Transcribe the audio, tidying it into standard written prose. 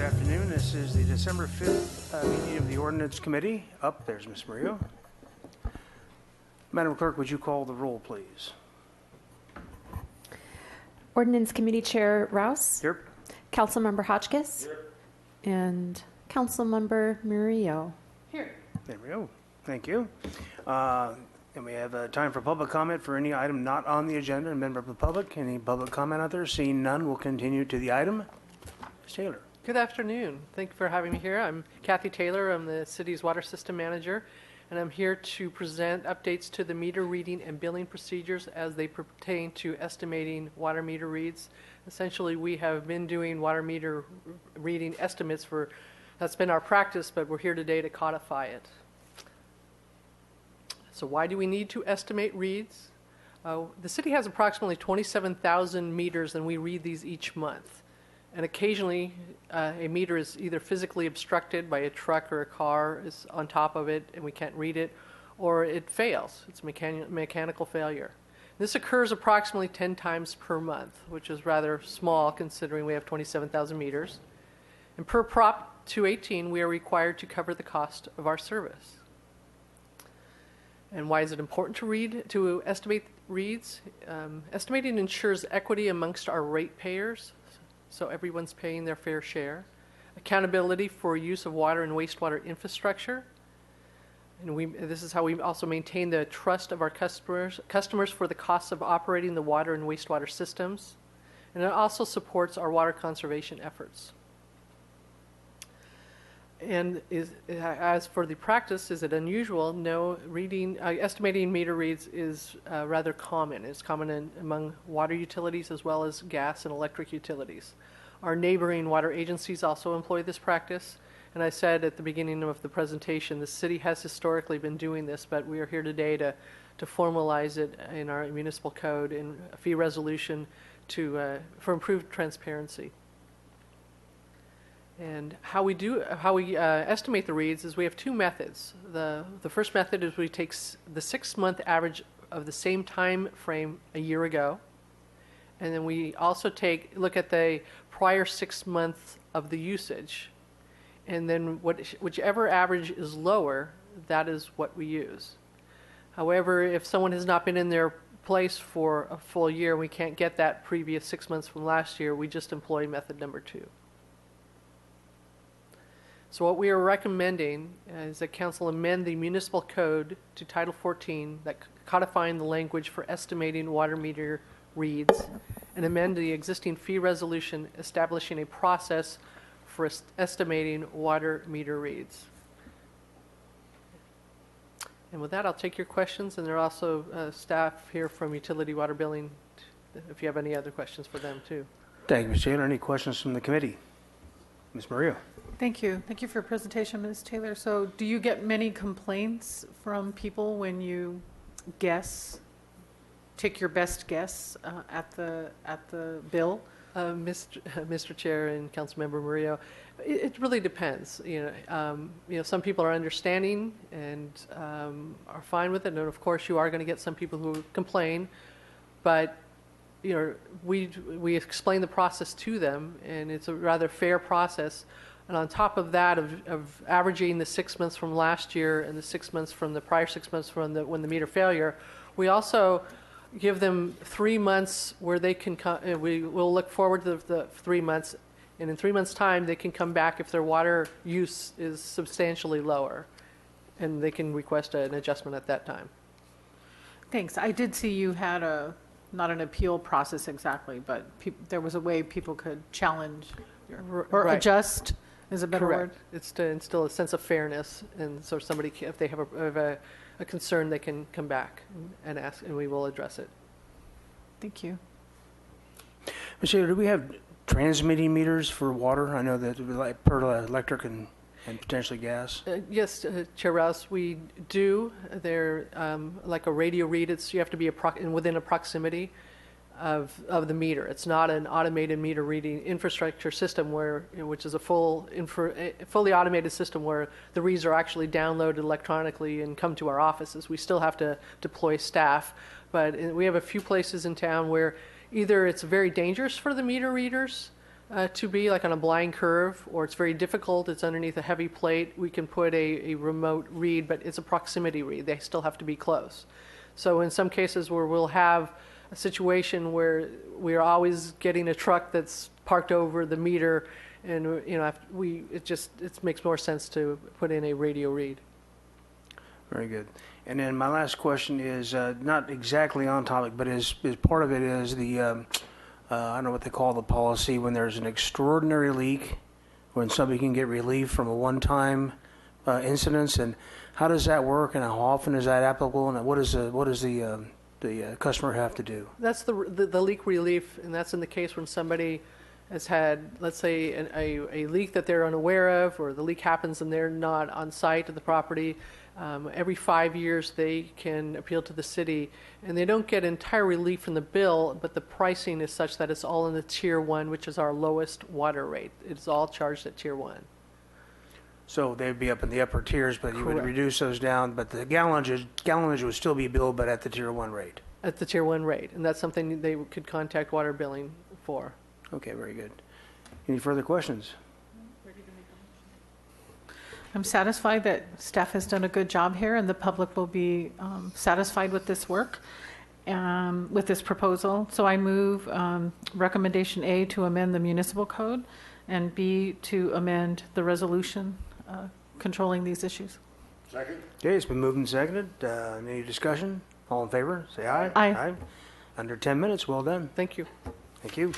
afternoon. This is the December 5th meeting of the Ordinance Committee. There's Ms. Murillo. Madam Clerk, would you call the roll, please? Ordinance Committee Chair Rouse. Here. Councilmember Hotchkiss. Here. And Councilmember Murillo. Here. There we go. Thank you. And we have time for public comment for any item not on the agenda. A member of the public, any public comment out there? Seeing none, we'll continue to the item. Ms. Taylor. Good afternoon. Thank you for having me here. I'm Kathy Taylor. I'm the city's water system manager, and I'm here to present updates to the meter reading and billing procedures as they pertain to estimating water meter reads. Essentially, we have been doing water meter reading estimates that's been our practice, but we're here today to codify it. So why do we need to estimate reads? The city has approximately 27,000 meters, and we read these each month. And occasionally, a meter is either physically obstructed by a truck or a car is on top of it, and we can't read it, or it fails. It's a mechanical failure. This occurs approximately 10 times per month, which is rather small considering we have 27,000 meters. And per Prop 218, we are required to cover the cost of our service. And why is it important to estimate reads? Estimating ensures equity amongst our ratepayers, so everyone's paying their fair share. Accountability for use of water and wastewater infrastructure. And this is how we also maintain the trust of our customers for the costs of operating the water and wastewater systems. And it also supports our water conservation efforts. And as for the practice, is it unusual? No, estimating meter reads is rather common. It's common among water utilities as well as gas and electric utilities. Our neighboring water agencies also employ this practice. And I said at the beginning of the presentation, the city has historically been doing this, but we are here today to formalize it in our municipal code in a fee resolution for improved transparency. And how we estimate the reads is we have two methods. The first method is we take the 6-month average of the same time frame a year ago, and then we also look at the prior 6 months of the usage, and then whichever average is lower, that is what we use. However, if someone has not been in their place for a full year and we can't get that previous 6 months from last year, we just employ method number 2. So what we are recommending is that Council amend the municipal code to Title 14, that codifying the language for estimating water meter reads, and amend the existing fee resolution establishing a process for estimating water meter reads. And with that, I'll take your questions, and there are also staff here from Utility Water Billing if you have any other questions for them too. Thank you, Ms. Taylor. Any questions from the committee? Ms. Murillo. Thank you. Thank you for your presentation, Ms. Taylor. So do you get many complaints from people when you take your best guess at the bill? Mr. Chair and Councilmember Murillo, it really depends. Some people are understanding and are fine with it, and of course you are going to get some people who complain, but we explain the process to them, and it's a rather fair process. And on top of that, of averaging the 6 months from last year and the 6 months from the prior 6 months from when the meter failure, we also give them 3 months where they can come. We will look forward to the 3 months, and in 3 months' time, they can come back if their water use is substantially lower, and they can request an adjustment at that time. Thanks. I did see you had not an appeal process exactly, but there was a way people could challenge or right. Adjust is a better Correct. word. It's to instill a sense of fairness, and so somebody, if they have a concern, they can come back and ask, and we will address it. Thank you. Ms. Taylor, do we have transmitting meters for water? I know that per electric and potentially gas. Yes, Chair Rouse, we do. They're like a radio read. You have to be within a proximity of the meter. It's not an automated meter reading infrastructure system which is a fully automated system where the reads are actually downloaded electronically and come to our offices. We still have to deploy staff, but we have a few places in town where either it's very dangerous for the meter readers to be, like on a blind curve, or it's very difficult, it's underneath a heavy plate, we can put a remote read, but it's a proximity read. They still have to be close. So in some cases where we'll have a situation where we are always getting a truck that's parked over the meter, and it makes more sense to put in a radio read. Very good. And then my last question is not exactly on topic, but is part of it is the, I don't know what they call the policy, when there's an extraordinary leak, when somebody can get relief from a one-time incidence, and how does that work, and how often is that applicable, and what does the customer have to do? That's the leak relief, and that's in the case when somebody has had, let's say, a leak that they're unaware of, or the leak happens and they're not on site at the property. Every 5 years, they can appeal to the city, and they don't get entire relief from the bill, but the pricing is such that it's all in the Tier 1, which is our lowest water rate. It's all charged at Tier 1. So they'd be up in the upper tiers, but you would Correct. reduce those down, but the gallonage would still be billed, but at the Tier 1 rate. At the Tier 1 rate, and that's something they could contact water billing for. Okay, very good. Any further questions? I'm satisfied that staff has done a good job here, and the public will be satisfied with this work, with this proposal. So I move recommendation A to amend the municipal code, and B to amend the resolution controlling these issues. Okay, it's been moved and seconded. Any discussion? All in favor, say aye. Aye. Under 10 minutes, well done. Thank you. Thank you.